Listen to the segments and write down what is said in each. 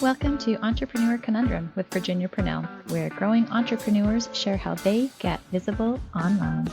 Welcome to Entrepreneur Conundrum with Virginia Purnell, where growing entrepreneurs share how they get visible online.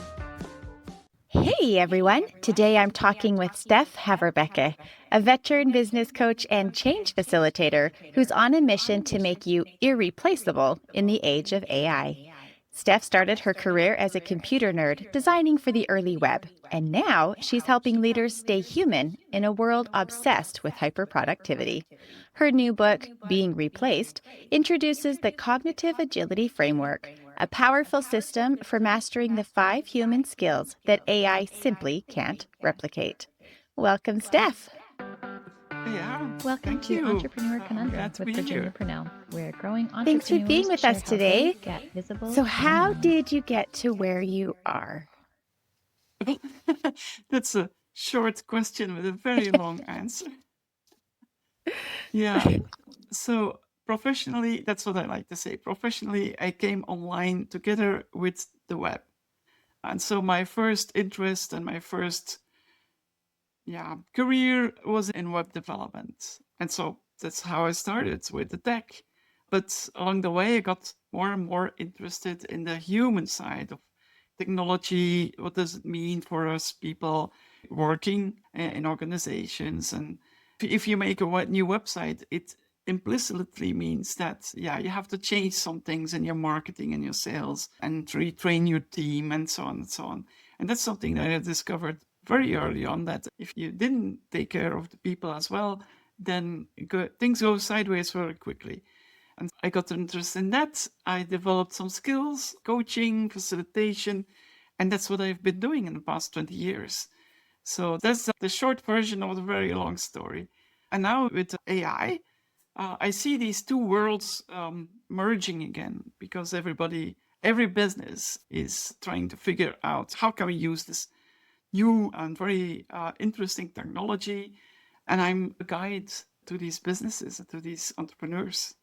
Hey everyone! Today I'm talking with Steff Vanhaverbeke, a veteran business coach and change facilitator who's on a mission to make you irreplaceable in the age of AI. Steff started her career as a computer nerd designing for the early web, and now she's helping leaders stay human in a world obsessed with hyperproductivity. Her new book, Being Replaced, introduces the Cognitive Agility Framework, a powerful system for mastering the 5 human skills that AI simply can't replicate. Welcome, Steff. Yeah, Welcome thank to you. Entrepreneur I'm Conundrum glad to with be Virginia here. Purnell, where growing Thanks for being entrepreneurs with share us how today. they get visible So, how online. did you get to where you are? That's a short question with a very long answer. Yeah. So professionally, that's what I like to say. Professionally, I came online together with the web. And so my first interest and my first career was in web development. And so that's how I started with the tech. But along the way, I got more and more interested in the human side of technology. What does it mean for us people working in organizations? And if you make a new website, it implicitly means that, you have to change some things in your marketing and your sales and retrain your team and so on and so on. And that's something that I discovered very early on, that if you didn't take care of the people as well, then things go sideways very quickly. And I got interested in that. I developed some skills, coaching, facilitation, and that's what I've been doing in the past 20 years. So that's the short version of the very long story. And now with AI, I see these two worlds merging again, because every business is trying to figure out how can we use this new and very interesting technology. And I'm a guide to these businesses, to these entrepreneurs.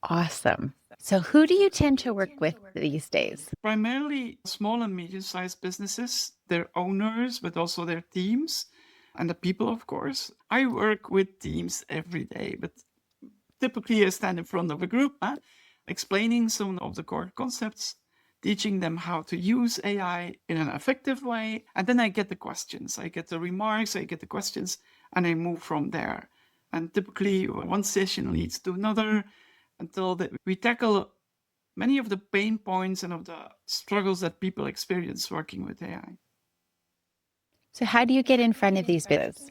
Awesome. So, who do you tend to work with these days? Primarily small and medium-sized businesses, their owners, but also their teams and the people, of course. I work with teams every day, but typically I stand in front of a group, explaining some of the core concepts, teaching them how to use AI in an effective way. And then I get the questions, I get the remarks, I get the questions, and I move from there. And typically one session leads to another until we tackle many of the pain points and of the struggles that people experience working with AI. So, how do you get in front of these businesses?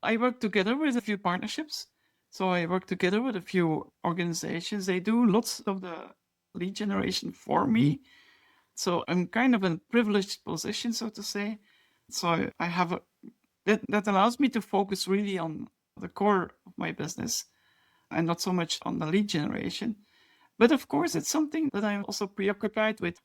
I work together with a few partnerships. So I work together with a few organizations. They do lots of the lead generation for me. So I'm kind of in a privileged position, so to say. So I have that allows me to focus really on the core of my business and not so much on the lead generation. But of course, it's something that I'm also preoccupied with.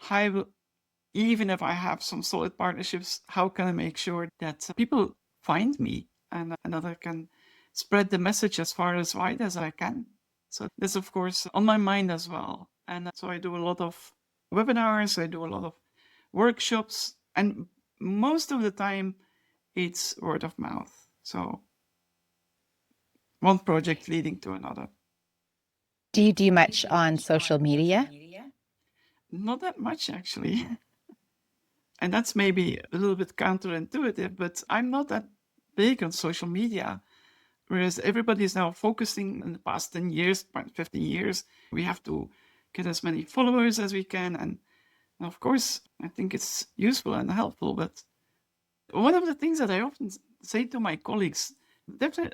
Even if I have some solid partnerships, how can I make sure that people find me and that I can spread the message as far as wide as I can? So that's, of course, on my mind as well. And so I do a lot of webinars, I do a lot of workshops, and most of the time it's word of mouth. So one project leading to another. Do you do much on social media? Not that much, actually. And that's maybe a little bit counterintuitive, but I'm not that big on social media. Whereas everybody is now focusing in the past 10 years, 15 years, we have to get as many followers as we can. And of course, I think it's useful and helpful. But one of the things that I often say to my colleagues,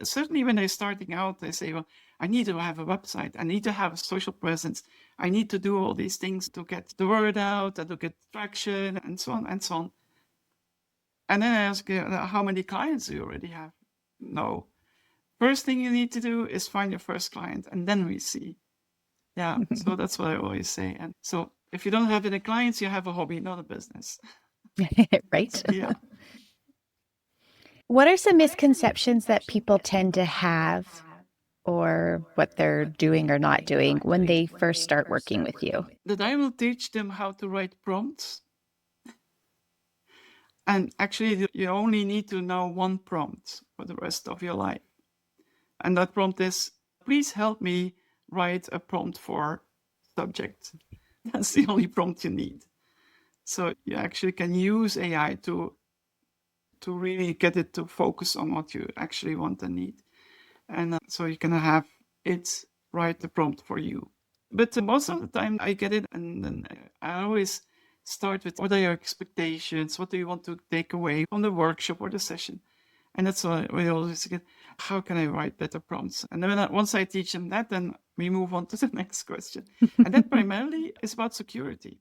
certainly when they're starting out, they say, well, I need to have a website. I need to have a social presence. I need to do all these things to get the word out and to get traction and so on and so on. And then I ask, how many clients do you already have? No. First thing you need to do is find your first client, and then we see. Yeah, so that's what I always say. And so if you don't have any clients, you have a hobby, not a business. Right? Yeah. What are some misconceptions that people tend to have, or what they're doing or not doing when they first start working with you? That I will teach them how to write prompts. And actually, you only need to know one prompt for the rest of your life. And that prompt is, please help me write a prompt for subject. That's the only prompt you need. So you actually can use AI to really get it to focus on what you actually want and need. And so you can have it write the prompt for you. But most of the time I get it, and then I always start with, what are your expectations? What do you want to take away from the workshop or the session? And that's why we always get, how can I write better prompts? And then once I teach them that, then we move on to the next question. And that primarily is about security.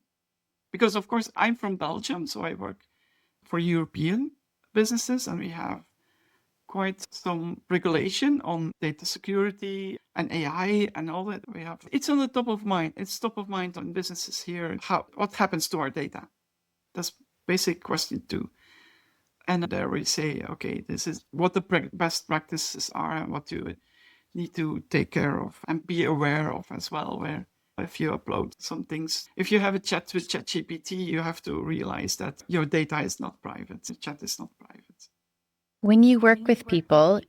Because, of course, I'm from Belgium, so I work for European businesses, and we have quite some regulation on data security and AI and all that we have. It's on the top of mind. It's top of mind on businesses here. What happens to our data? That's basic question 2. And there we say, okay, this is what the best practices are and what you need to take care of and be aware of as well, where if you upload some things, if you have a chat with ChatGPT, you have to realize that your data is not private. The chat is not private. When you work with people,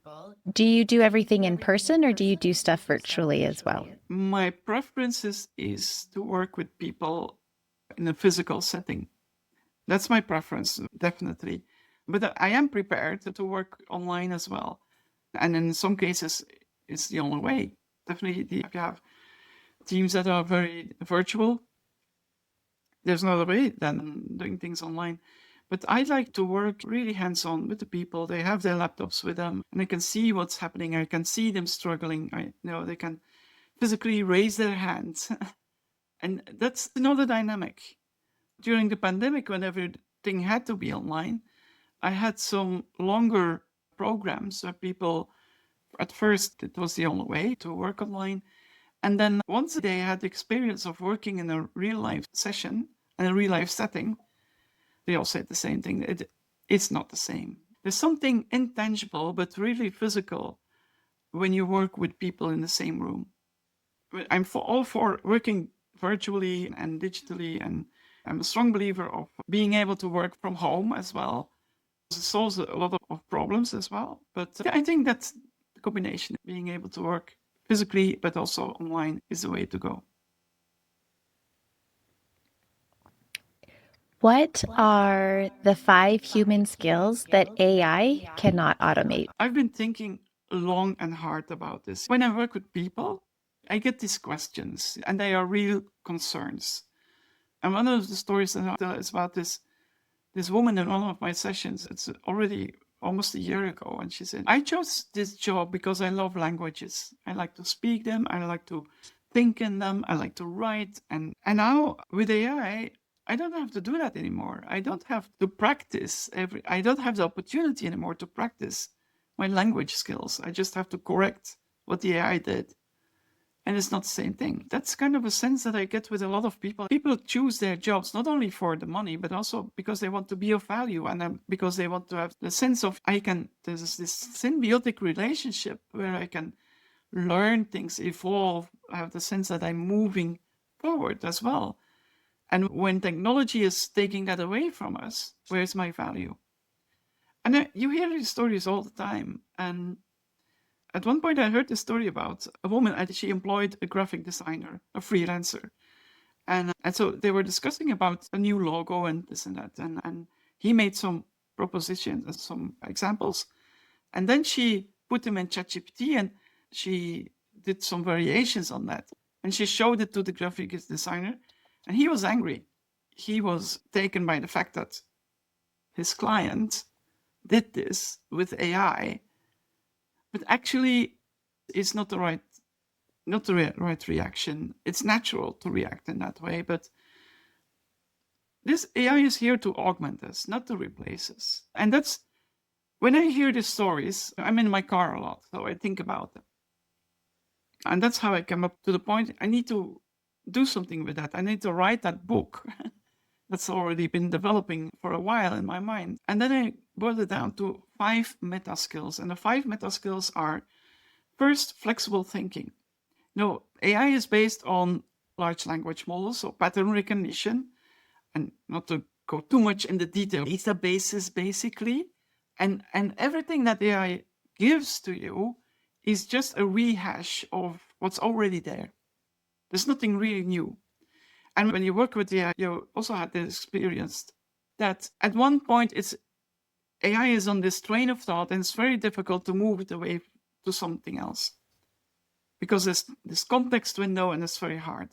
do you do everything in person or do you do stuff virtually as well? My preference is to work with people in a physical setting. That's my preference, definitely. But I am prepared to work online as well. And in some cases, it's the only way. Definitely, if you have teams that are very virtual, there's no other way than doing things online. But I like to work really hands-on with the people. They have their laptops with them, and I can see what's happening. I can see them struggling. They can physically raise their hands. And that's another dynamic. During the pandemic, when everything had to be online, I had some longer programs where people, at first, it was the only way to work online. And then once they had the experience of working in a real life session, in a real life setting, they all said the same thing. It's not the same. There's something intangible, but really physical when you work with people in the same room. I'm all for working virtually and digitally, and I'm a strong believer of being able to work from home as well. It solves a lot of problems as well. But I think that's the combination, being able to work physically, but also online, is the way to go. What are the 5 human skills that AI cannot automate? I've been thinking long and hard about this. When I work with people, I get these questions, and they are real concerns. And one of the stories that I tell is about this woman in one of my sessions. It's already almost a year ago, and she said, I chose this job because I love languages. I like to speak them, I like to think in them, I like to write. And now with AI, I don't have to do that anymore. I don't have to practice I don't have the opportunity anymore to practice my language skills. I just have to correct what the AI did. And it's not the same thing. That's kind of a sense that I get with a lot of people. People choose their jobs not only for the money, but also because they want to be of value, and because they want to have the sense of there's this symbiotic relationship where I can learn things, evolve, have the sense that I'm moving forward as well. And when technology is taking that away from us, where's my value? And you hear these stories all the time. And at one point, I heard a story about a woman, and she employed a graphic designer, a freelancer. And so they were discussing about a new logo and this and that. And he made some propositions and some examples. And then she put them in ChatGPT, and she did some variations on that. And she showed it to the graphic designer, and he was angry. He was taken by the fact that his client did this with AI, but actually it's not the right reaction. It's natural to react in that way, but this AI is here to augment us, not to replace us. And that's when I hear these stories. I'm in my car a lot, so I think about them. And that's how I came up to the point, I need to do something with that. I need to write that book that's already been developing for a while in my mind. And then I boiled it down to 5 meta skills. And the 5 meta skills are: first, flexible thinking. AI is based on large language models, so pattern recognition, and not to go too much in the detail, databases basically. And everything that AI gives to you is just a rehash of what's already there. There's nothing really new. And when you work with AI, you also had this experience that at one point AI is on this train of thought, and it's very difficult to move it away to something else because there's this context window and it's very hard.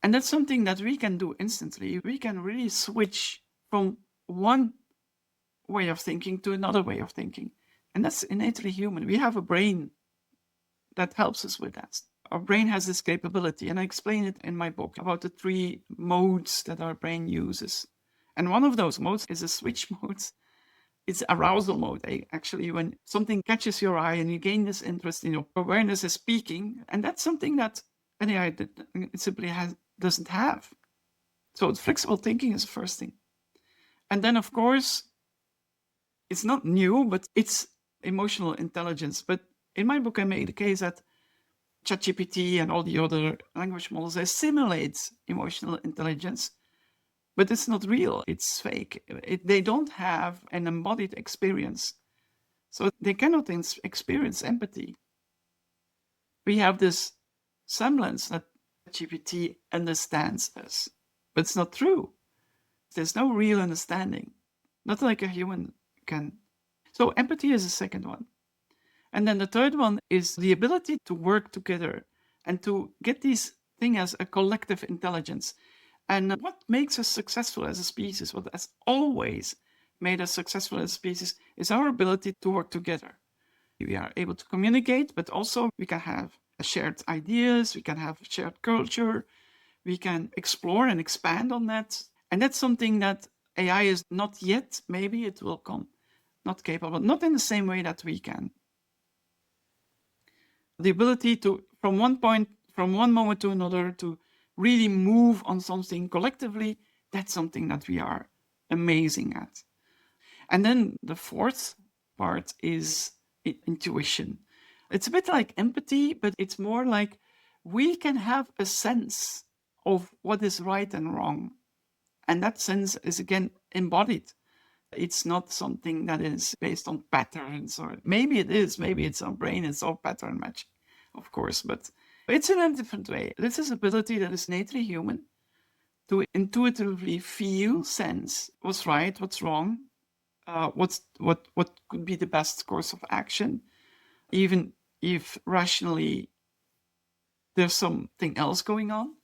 And that's something that we can do instantly. We can really switch from one way of thinking to another way of thinking. And that's innately human. We have a brain that helps us with that. Our brain has this capability, and I explain it in my book about the 3 modes that our brain uses. And one of those modes is a switch mode. It's arousal mode, actually, when something catches your eye and you gain this interest, your awareness is peaking. And that's something that an AI simply doesn't have. So flexible thinking is the first thing. And then, of course, it's not new, but it's emotional intelligence. But in my book, I made the case that ChatGPT and all the other language models, they simulate emotional intelligence, but it's not real. It's fake. They don't have an embodied experience. So they cannot experience empathy. We have this semblance that GPT understands us, but it's not true. There's no real understanding, not like a human can. So empathy is the second one. And then the third one is the ability to work together and to get these things as a collective intelligence. And what makes us successful as a species, what has always made us successful as a species, is our ability to work together. We are able to communicate, but also we can have shared ideas, we can have shared culture, we can explore and expand on that. And that's something that AI is not yet, maybe it will come, not capable, not in the same way that we can. The ability to, from one moment to another, to really move on something collectively, that's something that we are amazing at. And then the fourth part is intuition. It's a bit like empathy, but it's more like we can have a sense of what is right and wrong. And that sense is, again, embodied. It's not something that is based on patterns, or maybe it is, maybe it's our brain, it's all pattern matching, of course, but it's in a different way. This is ability that is innately human, to intuitively feel, sense what's right, what's wrong, what could be the best course of action, even if rationally there's something else going on.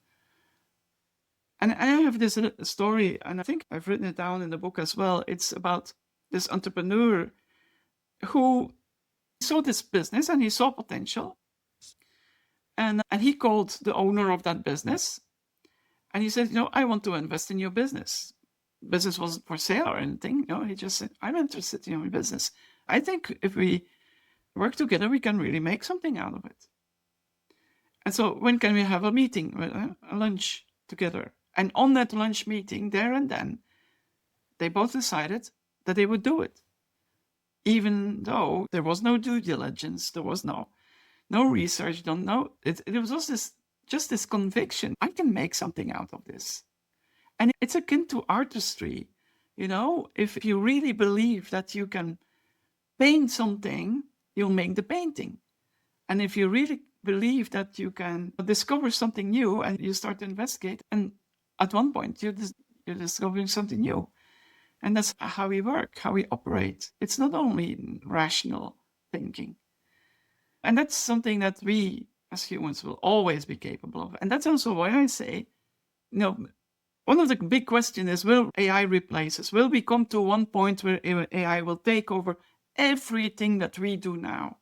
And I have this story, and I think I've written it down in the book as well. It's about this entrepreneur who saw this business and he saw potential. And he called the owner of that business and he said, I want to invest in your business. Business wasn't for sale or anything. He just said, I'm interested in your business. I think if we work together, we can really make something out of it. And so when can we have a meeting, a lunch together? And on that lunch meeting, there and then, they both decided that they would do it. Even though there was no due diligence, there was no research done. It was just this conviction. I can make something out of this. And it's akin to artistry. If you really believe that you can paint something, you'll make the painting. And if you really believe that you can discover something new and you start to investigate, and at one point you're discovering something new. And that's how we work, how we operate. It's not only rational thinking. And that's something that we as humans will always be capable of. And that's also why I say, one of the big questions is, will AI replace us? Will we come to one point where AI will take over everything that we do now?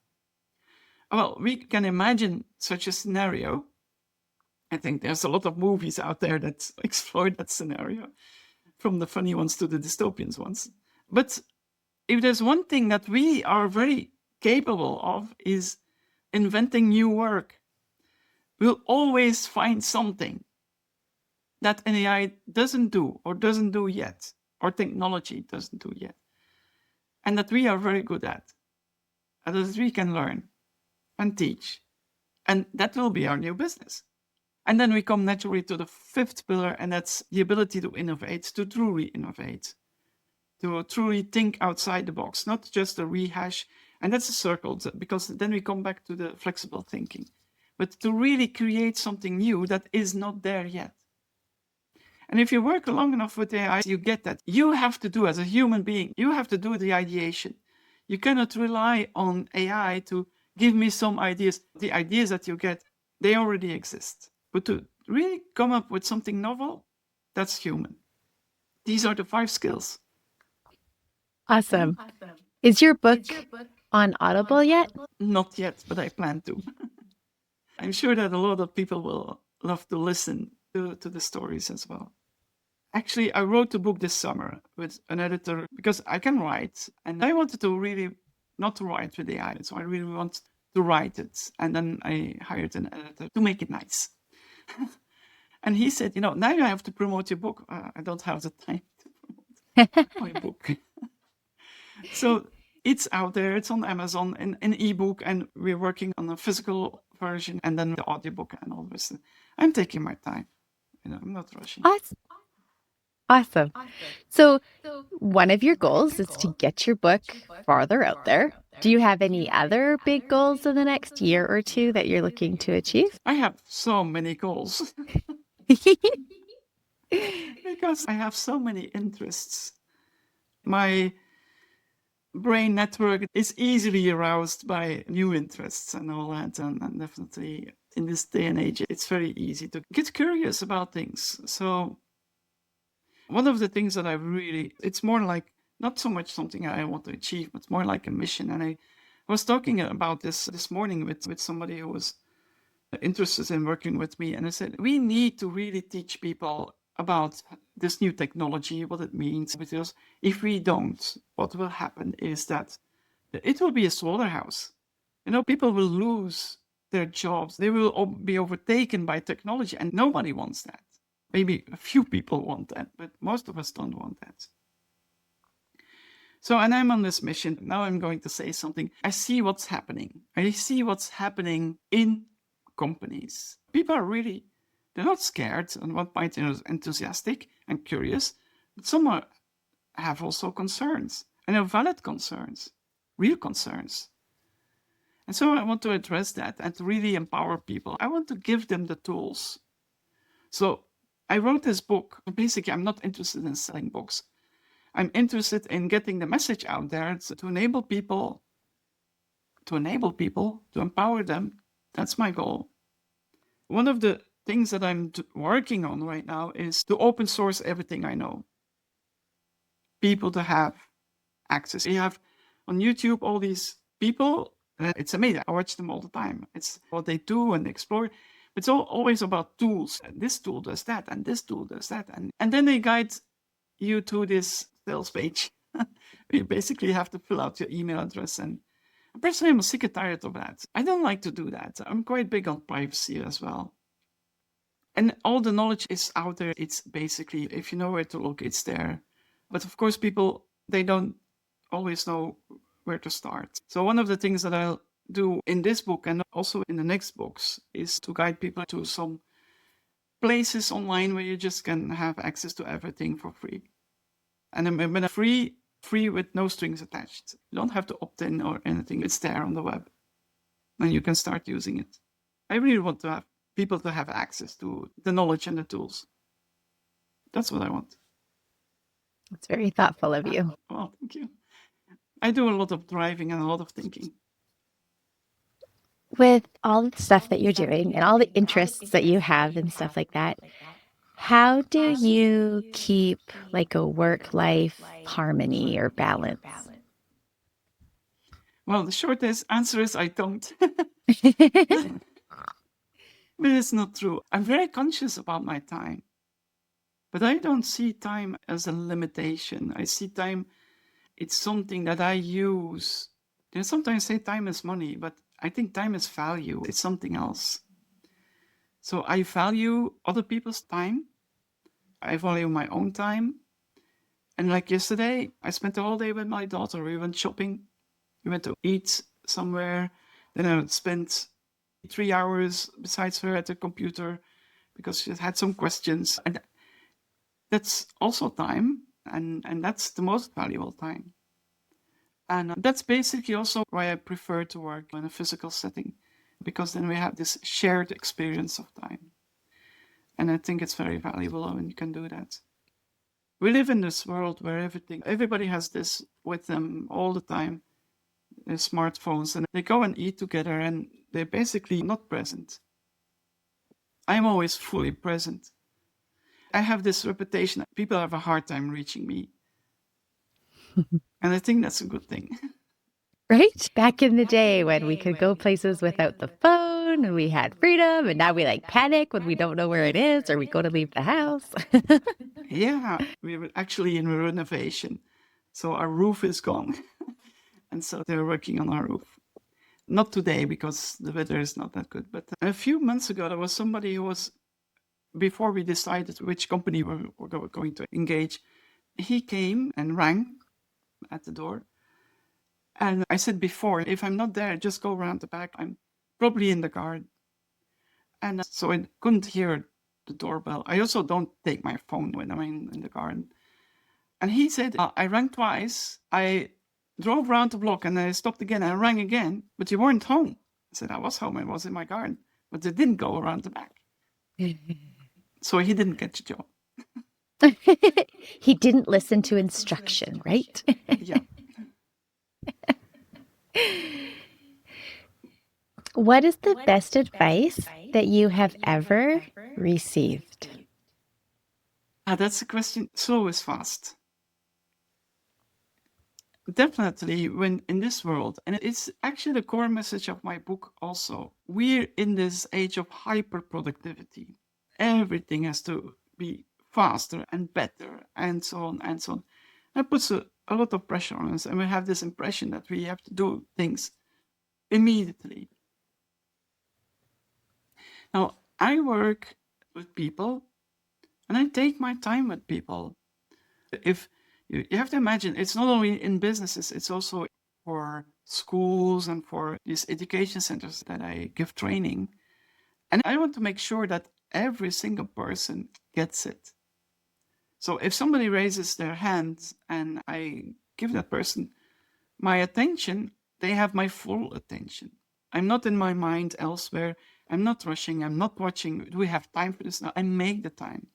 Well, we can imagine such a scenario. I think there's a lot of movies out there that explore that scenario, from the funny ones to the dystopian ones. But if there's one thing that we are very capable of, is inventing new work. We'll always find something that an AI doesn't do yet, or technology doesn't do yet, and that we are very good at, and that we can learn and teach. And that will be our new business. And then we come naturally to the fifth pillar, and that's the ability to innovate, to truly innovate, to truly think outside the box, not just a rehash And that's a circle, because then we come back to the flexible thinking. But to really create something new that is not there yet. And if you work long enough with AI, you get that. You have to do, as a human being, you have to do the ideation. You cannot rely on AI to give me some ideas. The ideas that you get, they already exist. But to really come up with something novel, that's human. These are the 5 skills. Awesome. Is your book on Audible yet? Not yet, but I plan to. I'm sure that a lot of people will love to listen to the stories as well. Actually, I wrote the book this summer with an editor because I can write, and I wanted to really not to write with AI, so I really want to write it. And then I hired an editor to make it nice. And he said, now you have to promote your book. I don't have the time to promote my book. So it's out there, it's on Amazon in an ebook, and we're working on a physical version and then the audiobook and all this. I'm taking my time. I'm not rushing. Awesome. So one of your goals is to get your book farther out there. Do you have any other big goals in the next year or two that you're looking to achieve? I have so many goals because I have so many interests. My brain network is easily aroused by new interests and all that. And definitely in this day and age, it's very easy to get curious about things. So one of the things that it's more like not so much something I want to achieve, but more like a mission. And I was talking about this morning with somebody who was interested in working with me. And I said, we need to really teach people about this new technology, what it means, because if we don't, what will happen is that it will be a slaughterhouse. People will lose their jobs. They will be overtaken by technology, and nobody wants that. Maybe a few people want that, but most of us don't want that. So, and I'm on this mission. Now I'm going to say something. I see what's happening. I see what's happening in companies. People are they're not scared, and one point they're enthusiastic and curious, but some have also concerns, and they're valid concerns, real concerns. And so I want to address that and to really empower people. I want to give them the tools. So I wrote this book. Basically, I'm not interested in selling books. I'm interested in getting the message out there to enable people, to empower them. That's my goal. One of the things that I'm working on right now is to open source everything I know. People to have access. You have on YouTube all these people. It's amazing. I watch them all the time. It's what they do and explore. It's always about tools. This tool does that, and this tool does that. And then they guide you to this sales page. You basically have to fill out your email address. And personally, I'm sick and tired of that. I don't like to do that. I'm quite big on privacy as well. And all the knowledge is out there. It's basically, if you know where to look, it's there. But of course, people, they don't always know where to start. So one of the things that I'll do in this book and also in the next books is to guide people to some places online where you just can have access to everything for free. And when free with no strings attached. You don't have to opt in or anything. It's there on the web. And you can start using it. I really want to have people to have access to the knowledge and the tools. That's what I want. That's very thoughtful of you. Well, thank you. I do a lot of driving and a lot of thinking. With all the stuff that you're doing and all the interests that you have and stuff like that, how do you keep like a work-life harmony or balance? Well, the short answer is I don't. But it's not true. I'm very conscious about my time. But I don't see time as a limitation. I see time, it's something that I use. Sometimes say time is money, but I think time is value. It's something else. So I value other people's time. I value my own time. And like yesterday, I spent the whole day with my daughter. We went shopping. We went to eat somewhere. Then I spent 3 hours besides her at the computer because she had some questions. And that's also time. And that's the most valuable time. And that's basically also why I prefer to work in a physical setting, because then we have this shared experience of time. And I think it's very valuable when you can do that. We live in this world where everybody has this with them all the time, their smartphones, and they go and eat together and they're basically not present. I'm always fully present. I have this reputation. People have a hard time reaching me. And I think that's a good thing. Right? Back in the day when we could go places without the phone and we had freedom, and now we like panic when we don't know where it is or we go to leave the house. Yeah, we were actually in renovation. So our roof is gone. And so they're working on our roof. Not today because the weather is not that good. But a few months ago, there was somebody who was, before we decided which company we were going to engage, he came and rang at the door. And I said before, if I'm not there, just go around the back. I'm probably in the garden. And so I couldn't hear the doorbell. I also don't take my phone when I'm in the garden. And he said, I rang twice. I drove around the block and I stopped again. I rang again, but you weren't home. I said, I was home. I was in my garden, but I didn't go around the back. So he didn't get the job. He didn't listen to instruction, right? Yeah. What is the best advice that you have ever received? That's a question. Slow is fast. Definitely, when in this world, and it's actually the core message of my book also, we're in this age of hyper productivity. Everything has to be faster and better, and so on and so on. That puts a lot of pressure on us, and we have this impression that we have to do things immediately. Now, I work with people, and I take my time with people. If you have to imagine, it's not only in businesses, it's also for schools and for these education centers that I give training. And I want to make sure that every single person gets it. So if somebody raises their hand and I give that person my attention, they have my full attention. I'm not in my mind elsewhere. I'm not rushing. I'm not watching. Do we have time for this now? I make the time.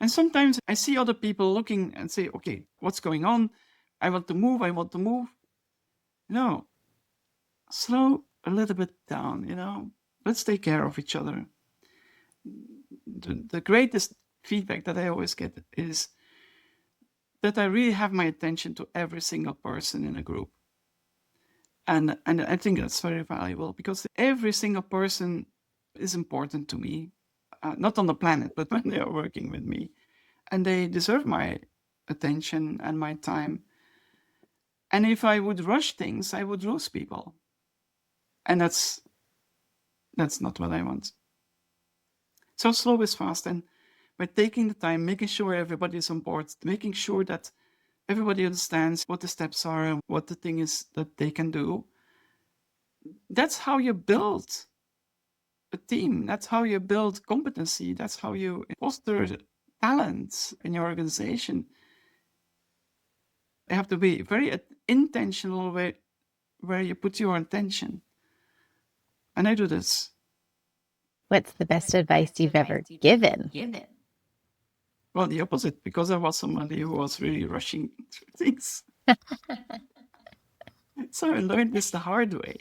And sometimes I see other people looking and say, okay, what's going on? I want to move. I want to move. No, slow a little bit down, Let's take care of each other. The greatest feedback that I always get is that I really have my attention to every single person in a group. And I think that's very valuable because every single person is important to me, not on the planet, but when they are working with me. And they deserve my attention and my time. And if I would rush things, I would lose people. And that's not what I want. So slow is fast. And by taking the time, making sure everybody is on board, making sure that everybody understands what the steps are and what the thing is that they can do, that's how you build a team. That's how you build competency. That's how you foster talent in your organization. You have to be very intentional where you put your attention. And I do this. What's the best advice you've ever given? Well, the opposite, because I was somebody who was really rushing through things. So I learned this the hard way.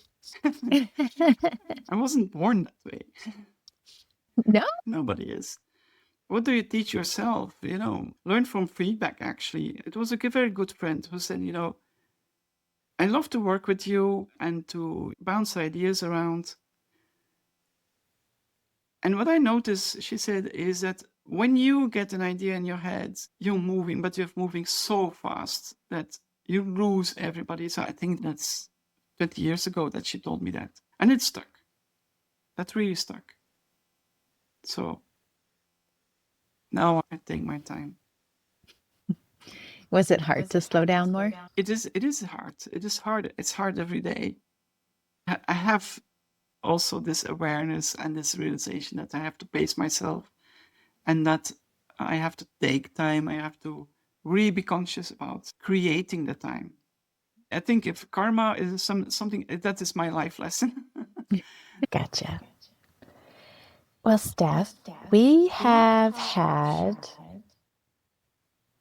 I wasn't born that way. No? Nobody is. What do you teach yourself? Learn from feedback, actually. It was a very good friend who said, I love to work with you and to bounce ideas around. And what I noticed, she said, is that when you get an idea in your head, you're moving, but you're moving so fast that you lose everybody. So I think that's 20 years ago that she told me that. And it stuck. That really stuck. So now I take my time. Was it hard to slow down more? It is hard. It is hard. It's hard every day. I have also this awareness and this realization that I have to pace myself and that I have to take time. I have to really be conscious about creating the time. I think if karma is something, that is my life lesson. Gotcha. Well, Steff, we have had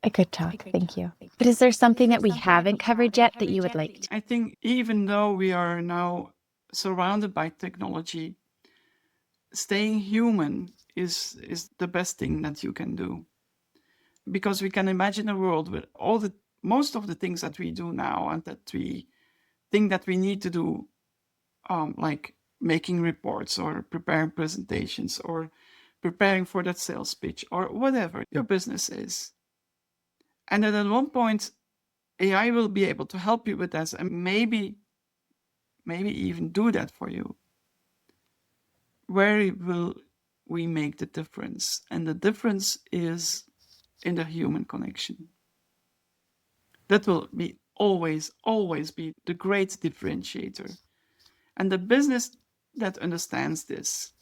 a good talk. Thank you. But is there something that we haven't covered yet that you would like to? I think even though we are now surrounded by technology, staying human is the best thing that you can do. Because we can imagine a world with most of the things that we do now and that we think that we need to do, like making reports or preparing presentations or preparing for that sales pitch or whatever your business is. And then at one point, AI will be able to help you with that and maybe even do that for you. Where will we make the difference? And the difference is in the human connection. That will be always be the great differentiator. And the business that understands this,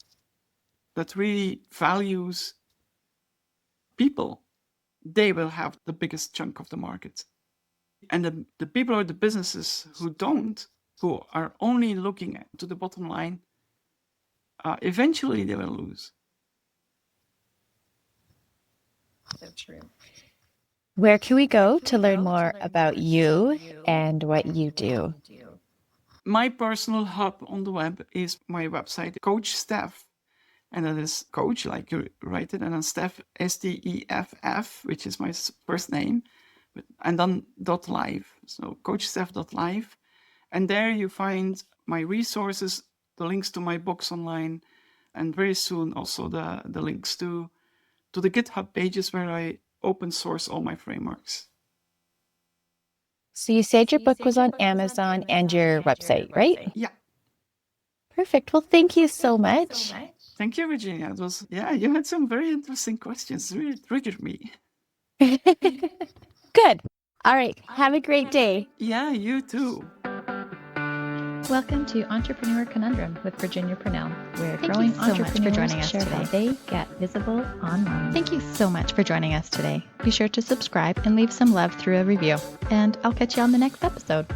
that really values people, they will have the biggest chunk of the market. And the people or the businesses who don't, who are only looking to the bottom line, eventually they will lose. So true. Where can we go to learn more about you and what you do? My personal hub on the web is my website, Coach Steff. And that is coach, like you write it, and then Steff, Steff, which is my first name, and then .live. So coachsteff.live. And there you find my resources, the links to my books online, and very soon also the links to the GitHub pages where I open source all my frameworks. So you said your book was on Amazon and your website, right? Yeah. Perfect. Well, thank you so much. Thank you, Virginia. It was, you had some very interesting questions. It really triggered me. Good. All right. Have a great day. Yeah, you too. Welcome to Entrepreneur Conundrum with Virginia Purnell, where Thank growing you so much for entrepreneurs joining us share how today. they get visible online. Thank you so much for joining us today. Be sure to subscribe and leave some love through a review. And I'll catch you on the next episode.